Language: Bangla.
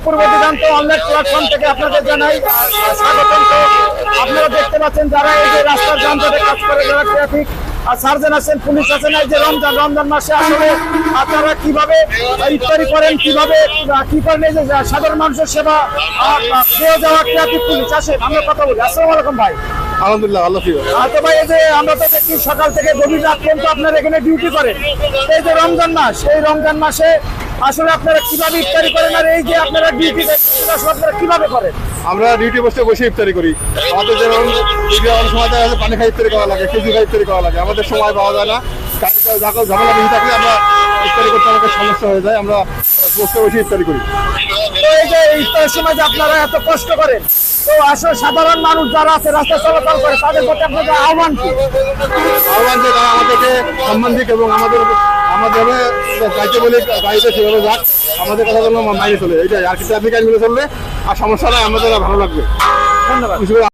পূর্ব দিগন্ত অনলাইন প্ল্যাটফর্ম থেকে আপনাদের জানাই স্বাগতম। তো আপনারা দেখতে পাচ্ছেন যারা এই যে রাস্তার যানজটে কাজ করে, যারা ট্রাফিক সার্জন আছেন, পুলিশ আছেন, এই যে রমজান মাসে আসলে আপনারা কিভাবে ইফতারি করেন, কিভাবে কি করেন, এই যে সাধারণ মানুষের সেবা পেয়ে যাওয়া ট্রাফিক পুলিশ আসেন, আমরা কথা বলি। আসসালামু আলাইকুম ভাই। আলহামদুলিল্লাহ, আল্লাহ হাফেজ। তো ভাই এই যে আমরা তো দেখি সকাল থেকে গভীর রাত পর্যন্ত আপনারা এখানে ডিউটি করেন। এই যে রমজান মাস, এই রমজান মাসে আসলে আপনারা কিভাবে ইফতারি করেন, আর এই যে আপনারা ডিউটি আপনারা কিভাবে করেন? আমরা ডিউটি বসে ইফতারি করি। আমাদের যেমন অনেক সময় দেখা যাচ্ছে পানি খাই ইফতারি করা লাগে, খেজুর খাই ইফতারি করা লাগে, আমাদের সময় পাওয়া যায় না। ঝামেলা বেশি থাকলে আমরা ইফতারি করতে আমাদের সমস্যা হয়ে যায়, আমরা বসে ইফতারি করি। তো এই যে ইফতারের সময় যে আপনারা এত কষ্ট করেন, তো আসলে সাধারণ মানুষ যারা আছে রাস্তা চলাচল করে তাদের প্রতি আপনাদের আহ্বান কি? আহ্বান যে তারা আমাদেরকে সম্মান দিক এবং আমাদের গাইতে বলে গাড়িতে সেভাবে যাক, আমাদের কথা যেন মাইনে চলে, এটাই আর কি। ট্রাফিক আইন মেনে চললে আর সমস্যা নাই, আমাদের ভালো লাগবে। ধন্যবাদ।